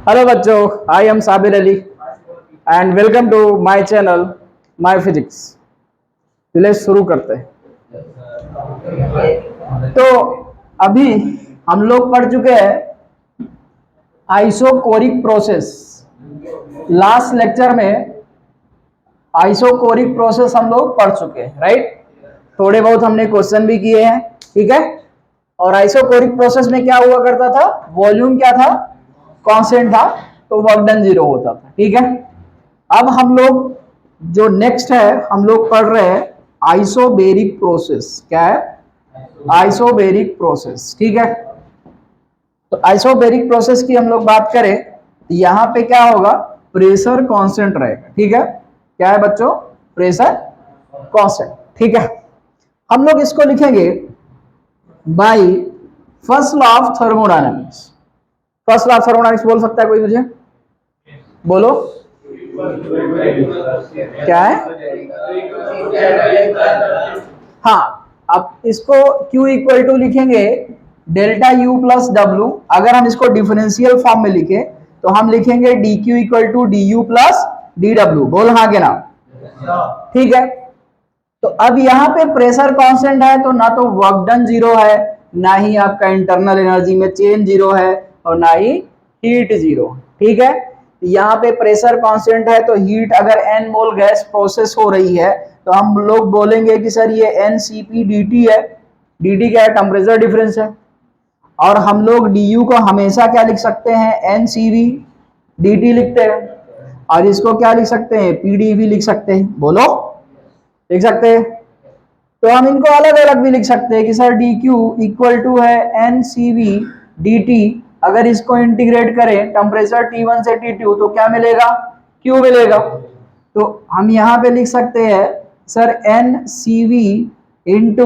Hello बच्चों, I am Sabir Ali and welcome to my channel my physics. चलिए शुरू करते हैं। तो अभी हम लोग पढ़ चुके हैं आइसोकोरिक प्रोसेस। लास्ट लेक्चर में आइसोकोरिक प्रोसेस हम लोग पढ़ चुके हैं, राइट। थोड़े बहुत हमने क्वेश्चन भी किए हैं, ठीक है। और आइसोकोरिक प्रोसेस में क्या हुआ करता था, वॉल्यूम क्या था, कांस्टेंट था, तो वर्क डन 0 होता था, ठीक है। अब हम लोग जो नेक्स्ट है हम लोग पढ़ रहे हैं आइसोबेरिक प्रोसेस। क्या है? आइसोबेरिक प्रोसेस, ठीक है। तो आइसोबेरिक प्रोसेस की हम लोग बात करें तो यहाँ पे क्या होगा, प्रेशर कांस्टेंट रहेगा, ठीक है। क्या है बच्चों? प्रेशर कांस्टेंट, ठीक है। हम लोग इसको लिखेंगे by first law of thermodynamics. First law of thermodynamics बोल सकता है कोई? मुझे बोलो क्या है? हाँ, अब इसको Q इक्वल टू लिखेंगे डेल्टा U प्लस डब्ल्यू। अगर हम इसको डिफरेंशियल फॉर्म में लिखे तो हम लिखेंगे dQ equal to DU plus DW। बोल हाँ के ना? ठीक है। तो अब यहाँ पे प्रेशर कांस्टेंट है तो ना तो वर्क डन 0 है, ना ही आपका इंटरनल एनर्जी में चेंज 0 है, और ना ही हीट 0, ठीक है। यहाँ पे प्रेशर कांस्टेंट है तो हीट अगर n मोल गैस प्रोसेस हो रही है तो हम लोग बोलेंगे कि सर ये NCP dt है। dt क्या है? टेम्परेचर डिफरेंस है। और हम लोग du को हमेशा क्या लिख सकते हैं? NCV dt लिखते हैं। और इसको क्या लिख सकते हैं? PdV लिख सकते हैं। बोलो, लिख सकते हैं। तो हम इनको अलग अलग भी लिख सकते हैं कि सर dq इक्वल टू है NCV dt। अगर इसको इंटीग्रेट करें टेम्परेचर T1 से T2 तो क्या मिलेगा? Q मिलेगा। तो हम यहाँ पे लिख सकते हैं sir NCV into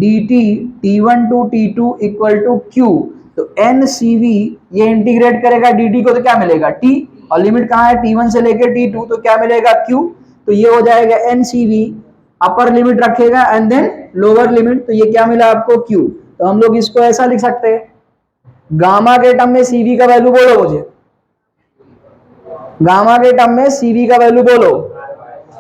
dt T1 to T2 equal to Q। तो NCV ये इंटीग्रेट करेगा dt को तो क्या मिलेगा? T, और लिमिट कहाँ है? T1 से लेकर T2, तो क्या मिलेगा? Q। तो ये हो जाएगा NCV, अपर लिमिट रखेगा एंड देन लोअर लिमिट, तो ये क्या मिला आपको? Q। तो हम लोग इसको ऐसा लिख सकते हैं, गामा के टर्म में CV का वैल्यू बोलो मुझे। गामा के टर्म में CV का वैल्यू बोलो,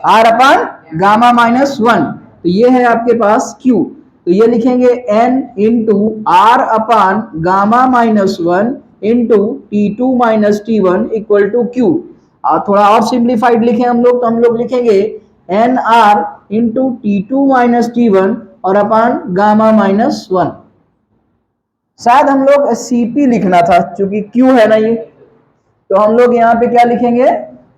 R अपन गामा माइनस 1। तो ये है आपके पास Q। तो ये लिखेंगे N into R upon gamma minus 1 into T2 minus T1 equal to Q। और थोड़ा और सिंप्लीफाइड लिखें हम लोग तो हम लोग लिखेंगे NR into T2 minus T1 और अपन गामा माइनस 1। शायद हम लोग CP लिखना था क्योंकि Q है ना ये, तो हम लोग यहाँ पे क्या लिखेंगे?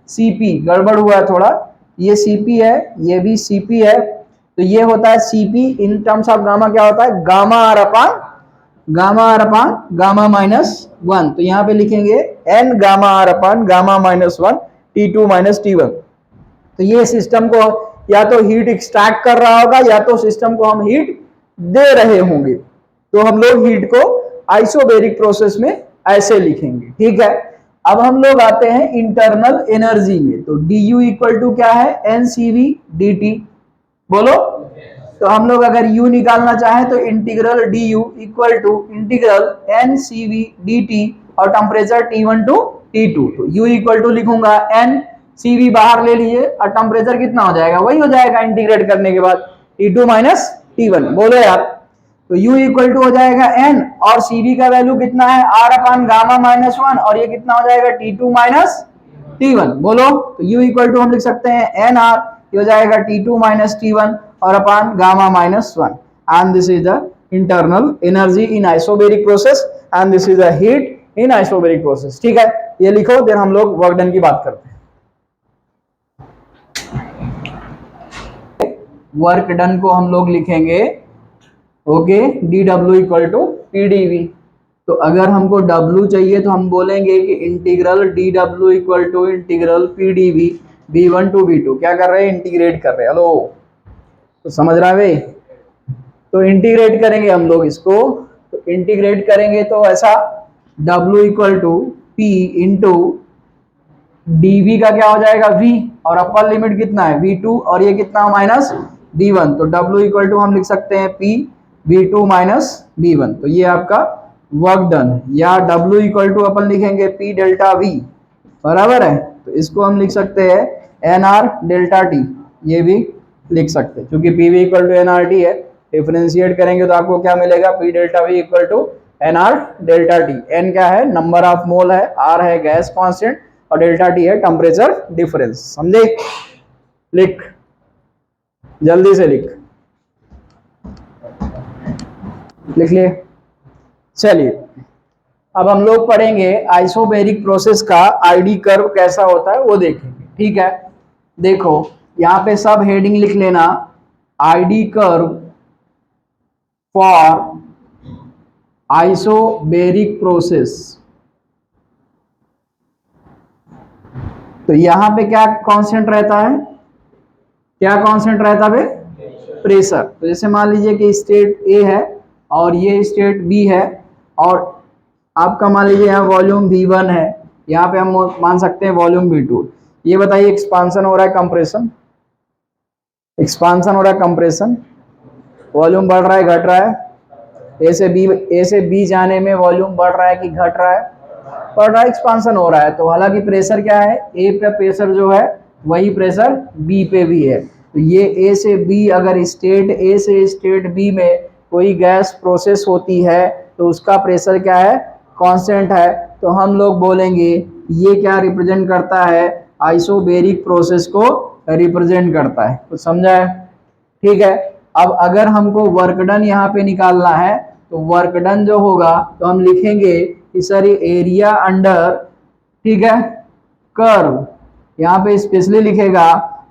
CP। गड़बड़ हुआ थोड़ा, ये CP है, ये भी CP है। तो ये होता है CP in terms of gamma क्या होता है? Gamma R upon gamma minus 1। तो यहाँ पे लिखेंगे N gamma R upon gamma minus 1 T2 minus T1। तो ये सिस्टम को या तो हीट एक्सट्रैक्ट कर रहा होगा या तो सिस्टम को हम हीट दे रहे होंगे। तो हम लोग हीट को आइसोबेरिक प्रोसेस में ऐसे लिखेंगे, ठीक है। अब हम लोग आते हैं इंटरनल एनर्जी में। तो du इक्वल टू क्या है? NCV dt। बोलो। तो हम लोग अगर u निकालना चाहें तो integral du equal to integral NCV dt और टेम्परेचर T1 टू T2। तो u इक्वल टू लिखूंगा NCV बाहर ले लीजिए और टेम्परेचर कितना हो जाएगा? वही हो जाएगा इंटीग्रेट करने के बाद T2 माइनस T1। बोलो यार। तो u इक्वल टू हो जाएगा n और CV का वैल्यू कितना है? R अपान गामा माइनस 1 और ये कितना हो जाएगा? T2 minus T1। बोलो। तो u इक्वल टू हम लिख सकते हैं NR, ये हो जाएगा T2 माइनस T1 और अपान gamma minus 1। And this is the internal energy in isobaric process and this is the heat in isobaric process, ठीक है। ये लिखो, फिर हम लोग वर्क डन की बात करते हैं। वर्क डन को हम लोग लिखेंगे okay dw equal to pdv। तो अगर हमको w चाहिए तो हम बोलेंगे कि integral dw equal to integral pdv v1 to v2। क्या कर रहे हैं? इंटीग्रेट कर रहे हैं। हेलो, तो समझ रहा है भाई? तो इंटीग्रेट करेंगे हम लोग इसको। तो इंटीग्रेट करेंगे तो ऐसा w equal to p into dv का क्या हो जाएगा? v, और अपर लिमिट कितना है? v2 और ये कितना? Minus v1। तो w इक्वल टू हम लिख सकते हैं p v2 माइनस v1। तो ये आपका वर्क डन, या W इक्वल टू अपन लिखेंगे P डेल्टा V, बराबर है। तो इसको हम लिख सकते हैं NR डेल्टा T, ये भी लिख सकते हैं क्योंकि PV इक्वल टू NRT है। डिफरेंशिएट करेंगे तो आपको क्या मिलेगा, P delta V equal to NR delta T। N क्या है, नंबर ऑफ मोल है, R है गैस कांस्टेंट, और डेल्टा T है टेम्परेचर डिफरेंस। समझे? लिख, जल्दी से लिख, लिख लिए। चलिए अब हम लोग पढ़ेंगे आइसोबैरिक प्रोसेस का आईडी कर्व कैसा होता है वो देखेंगे। ठीक है, देखो यहाँ पे सब हेडिंग लिख लेना, ID curve for isobaric process. तो यहाँ पे क्या कांस्टेंट रहता है, क्या कांस्टेंट रहता है? प्रेशर। तो जैसे मान लीजिए कि स्टेट ए है और ये स्टेट बी है, और आपका मान लीजिए यहाँ वॉल्यूम V1 है, यहाँ पे हम मान सकते हैं वॉल्यूम V2। ये बताइए एक्सपांसन हो रहा है कंप्रेशन, एक्सपांसन हो रहा है कंप्रेशन, वॉल्यूम बढ़ रहा है घट रहा है? ए से बी जाने में वॉल्यूम बढ़ रहा है कि घट रहा है? बढ़ रहा है, एक्सपांसन हो रहा है। तो हालांकि प्रेशर क्या है, ए पे प्रेशर जो है वही प्रेशर बी पे भी है। तो ये ए से बी, अगर स्टेट ए से स्टेट बी में कोई गैस प्रोसेस होती है तो उसका प्रेशर क्या है, कांस्टेंट है। तो हम लोग बोलेंगे ये क्या रिप्रेजेंट करता है, आइसोबैरिक प्रोसेस को रिप्रेजेंट करता है। कुछ समझा है? ठीक है, अब अगर हमको वर्क डन यहाँ पे निकालना है तो वर्क डन जो होगा तो हम लिखेंगे कि सर एरिया अंडर, ठीक है, कर्व, यहाँ पे स्पेशली लिखेगा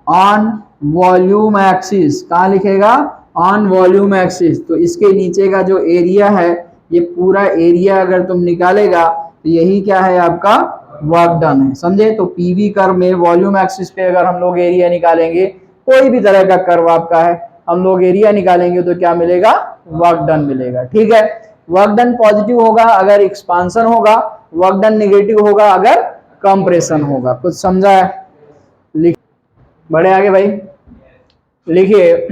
ऑन वॉल्यूम एक्सिस। कहाँ लिखेगा? On volume axis. तो इसके नीचे का जो एरिया है, ये पूरा एरिया अगर तुम निकालेगा तो यही क्या है, आपका वर्क डन है। समझे? तो पीवी कर्व में वॉल्यूम एक्सिस पे अगर हम लोग एरिया निकालेंगे, कोई भी तरह का कर्व आपका है, हम लोग एरिया निकालेंगे तो क्या मिलेगा, वर्क डन मिलेगा। ठीक है, वर्क डन पॉजिटिव होगा अगर एक्सपांसन होगा, वर्क डन नेगेटिव होगा अगर कंप्रेशन होगा। कुछ समझा है? लिख, बढ़े आगे भाई, लिखिए,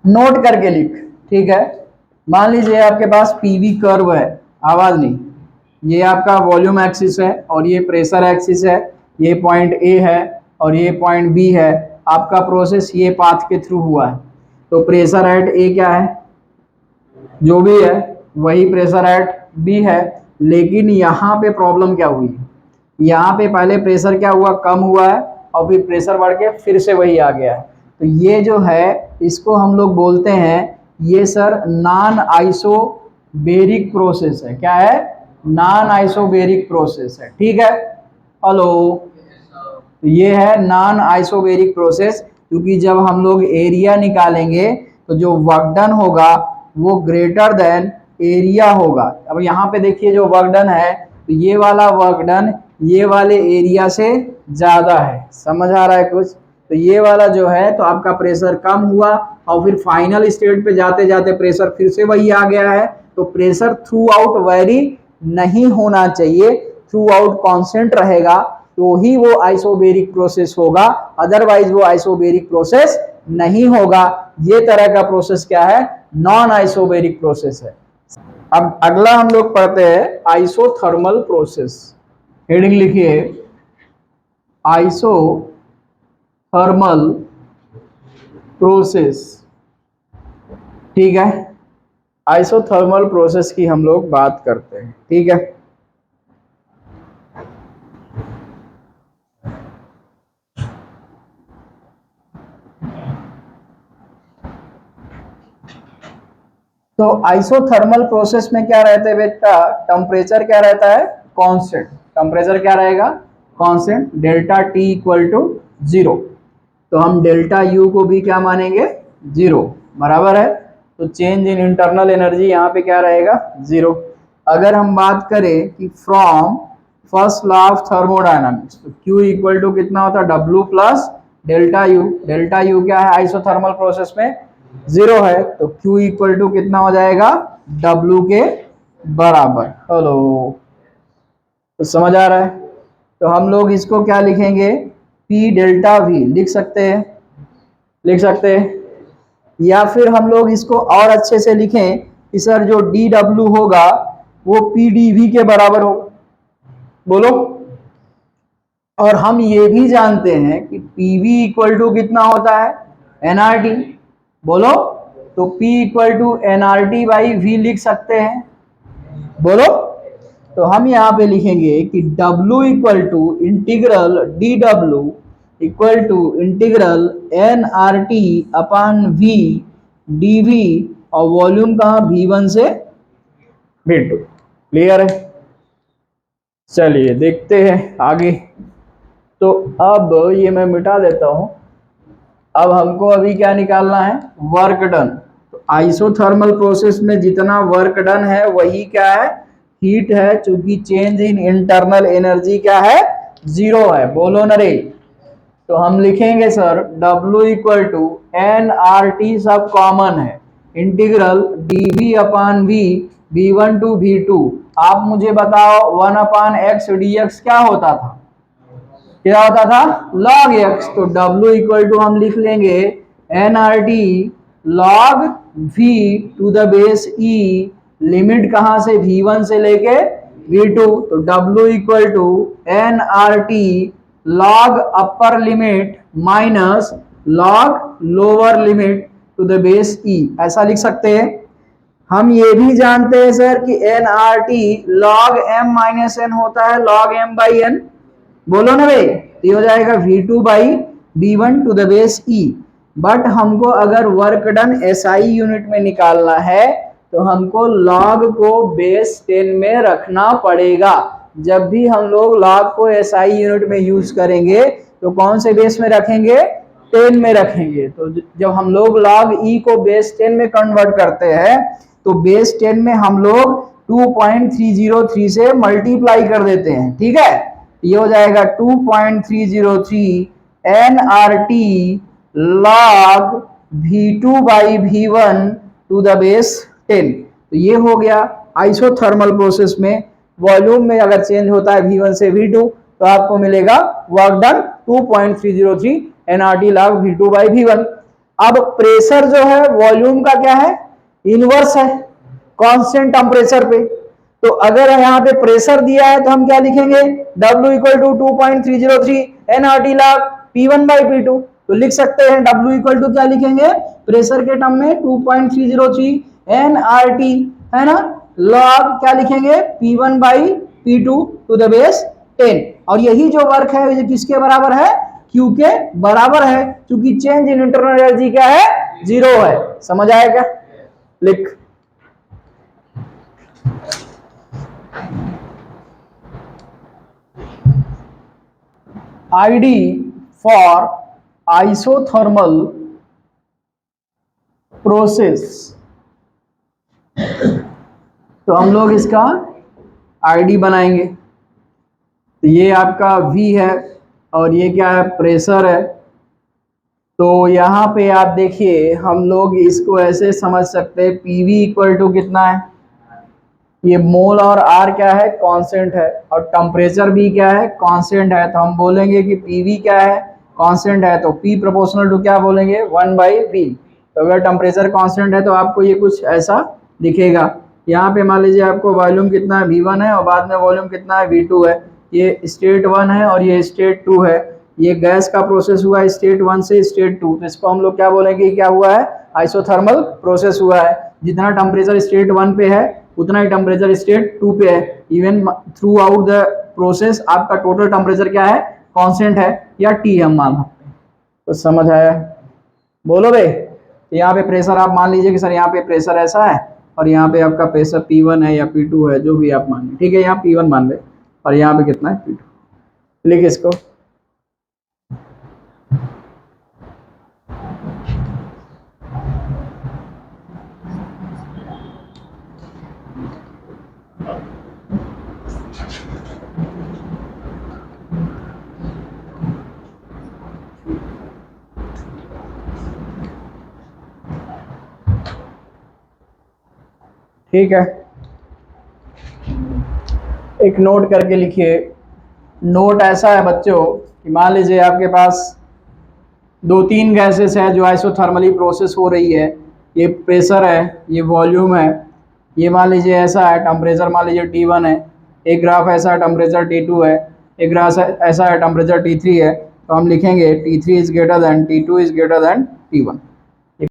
नोट करके लिख। ठीक है, मान लीजिए आपके पास पीवी कर्व है, आवाज नहीं, ये आपका वॉल्यूम एक्सिस है और ये प्रेशर एक्सिस है, ये पॉइंट ए है और ये पॉइंट बी है। आपका प्रोसेस ये पाथ के थ्रू हुआ है, तो प्रेशर एट ए क्या है, जो भी है वही प्रेशर एट बी है। लेकिन यहाँ पे प्रॉब्लम क्या हुई, यहाँ पे पहले प्रेशर क्या हुआ, कम हुआ है, और फिर प्रेशर बढ़ के फिर से वही आ गया है। तो ये जो है इसको हम लोग बोलते हैं, ये सर नॉन आइसोबैरिक प्रोसेस है। क्या है? नॉन आइसोबैरिक प्रोसेस है। ठीक है, हेलो, ये है नॉन आइसोबैरिक प्रोसेस, क्योंकि जब हम लोग एरिया निकालेंगे तो जो वर्क डन होगा वो ग्रेटर देन एरिया होगा। अब यहाँ पे देखिए जो वर्क डन है, तो ये वाला वर्क डन ये वाले एरिया से ज्यादा है। समझ आ रहा है कुछ? तो ये वाला जो है तो आपका प्रेशर कम हुआ और फिर फाइनल स्टेट पे जाते जाते प्रेशर फिर से वही आ गया है। तो प्रेशर थ्रू आउट वेरी नहीं होना चाहिए, थ्रू आउट कांस्टेंट रहेगा तो ही वो आइसोबैरिक प्रोसेस होगा, अदरवाइज वो आइसोबैरिक प्रोसेस नहीं होगा। ये तरह का प्रोसेस क्या है, नॉन आइसोबैरिक प्रोसेस है। अब अगला हम लोग पढ़ते हैं आइसोथर्मल प्रोसेस। हेडिंग लिखिए, आइसोथर्मल प्रोसेस। ठीक है, आइसोथर्मल प्रोसेस की हम लोग बात करते हैं। ठीक है, तो आइसोथर्मल प्रोसेस में क्या रहता है बेटा, टेम्परेचर क्या रहता है, कांस्टेंट। टेम्परेचर क्या रहेगा, constant, delta T equal to 0। तो हम डेल्टा यू को भी क्या मानेंगे, 0, बराबर है। तो चेंज इन इंटरनल एनर्जी यहाँ पे क्या रहेगा, 0। अगर हम बात करें कि from first law of thermodynamics, तो Q इक्वल टू कितना होता है, W plus delta U. Delta U क्या है आइसोथर्मल प्रोसेस में, 0 है। तो Q इक्वल टू कितना हो जाएगा, W के बराबर। हेलो, तो समझ आ रहा है? तो हम लोग इसको क्या लिखेंगे, P डेल्टा V लिख सकते हैं, लिख सकते हैं। या फिर हम लोग इसको और अच्छे से लिखें कि सर जो dW होगा वो PdV के बराबर होगा। बोलो। और हम ये भी जानते हैं कि PV इक्वल टू कितना होता है, nRT। बोलो। तो P equal to nRT by V लिख सकते हैं। बोलो। तो हम यहाँ पे लिखेंगे कि W equal to integral dW equal to integral nRT upon V dV, और वॉल्यूम कहाँ, V1 से V2। क्लियर है? चलिए देखते हैं आगे। तो अब ये मैं मिटा देता हूं। अब हमको अभी क्या निकालना है, वर्क डन। तो आइसोथर्मल प्रोसेस में जितना वर्क डन है वही क्या है, हीट है, चूंकि चेंज इन इंटरनल एनर्जी क्या है, जीरो है। बोलो न रे। तो हम लिखेंगे sir W equal to nRT, सब कॉमन है, integral dV upon V V1 to V2। आप मुझे बताओ 1 अपान x dx क्या होता था, क्या होता था, log x। तो W इक्वल टू हम लिख लेंगे nRT log V to the base E, limit कहां से, V1 से लेके V2। तो W equal to nRT log upper limit minus log lower limit to the base E, ऐसा लिख सकते हैं। हम ये भी जानते हैं सर कि nRT log m minus n होता है log m बाई n। बोलो ना भाई। ये हो जाएगा V2 by V1 to the base E। But हमको अगर वर्क डन SI यूनिट में निकालना है तो हमको log को बेस 10 में रखना पड़ेगा। जब भी हम लोग log को SI यूनिट में यूज करेंगे तो कौन से बेस में रखेंगे, 10 में रखेंगे। तो जब हम लोग log E को बेस 10 में कन्वर्ट करते हैं तो बेस 10 में हम लोग 2.303 से मल्टीप्लाई कर देते हैं। ठीक है, ये हो जाएगा 2.303 nRT log V2 by V1 to the base 10। तो ये हो गया आइसोथर्मल प्रोसेस में वॉल्यूम में अगर चेंज होता है V1 से V2 तो आपको मिलेगा work done 2.303 nRT log V2 by V1। अब प्रेशर जो है वॉल्यूम का क्या है, इनवर्स है कांस्टेंट टेम्परेचर पे। तो अगर यहाँ पे प्रेशर दिया है तो हम क्या लिखेंगे, W equal to 2.303 nRT log P1 by P2। तो लिख सकते हैं W इक्वल टू क्या लिखेंगे, प्रेशर के टर्म में 2.303 nRT है ना, log क्या लिखेंगे P1 by P2 to the base 10। और यही जो वर्क है ये किसके बराबर है, Q के बराबर है, क्योंकि चेंज इन इंटरनल एनर्जी क्या है, जीरो है। समझ आया क्या? लिख। ID for isothermal process. तो हम लोग इसका ID बनाएंगे। तो ये आपका V है और ये क्या है, प्रेशर है। तो यहाँ पे आप देखिए हम लोग इसको ऐसे समझ सकते हैं, PV इक्वल टू कितना है, ये मोल और R क्या है, कांस्टेंट है, और टेम्परेचर भी क्या है, कांस्टेंट है। तो हम बोलेंगे कि PV क्या है, कांस्टेंट है, तो P प्रोपोर्शनल टू क्या बोलेंगे, 1 बाई V। तो अगर टेम्परेचर कांस्टेंट है तो आपको ये कुछ ऐसा दिखेगा। यहाँ पे मान लीजिए आपको वॉल्यूम कितना है, V1 है, और बाद में वॉल्यूम कितना है, V2 है। ये स्टेट 1 है और ये स्टेट 2 है। ये गैस का प्रोसेस हुआ है स्टेट 1 से स्टेट 2। तो इसको हम लोग क्या बोलेंगे, क्या हुआ है, आइसोथर्मल प्रोसेस हुआ है। जितना टेम्परेचर स्टेट 1 पे है उतना ही टेम्परेचर स्टेट 2 पे है। Even through out the process आपका टोटल टेम्परेचर क्या है, कांस्टेंट है, या T हम मान सकते हैं। तो समझ आया? बोलो भाई। यहाँ पे प्रेशर आप मान लीजिए कि सर यहाँ पे प्रेशर ऐसा है और यहाँ पे आपका प्रेशर P1 है या P2 है, जो भी आप मान लें। ठीक है, यहाँ P1 मान ले और यहाँ पे कितना है, P2। लिख इसको। ठीक है, एक नोट करके लिखिए। नोट ऐसा है बच्चों कि मान लीजिए आपके पास 2-3 गैसेस है जो आइसोथर्मली प्रोसेस हो रही है। ये प्रेशर है, ये वॉल्यूम है, ये मान लीजिए ऐसा है, टेम्परेचर मान लीजिए T1 है, एक ग्राफ ऐसा है टेम्परेचर T2 है, एक ग्राफ ऐसा है टेम्परेचर T3 है, तो हम लिखेंगे T3 is greater than T2 is greater than T1।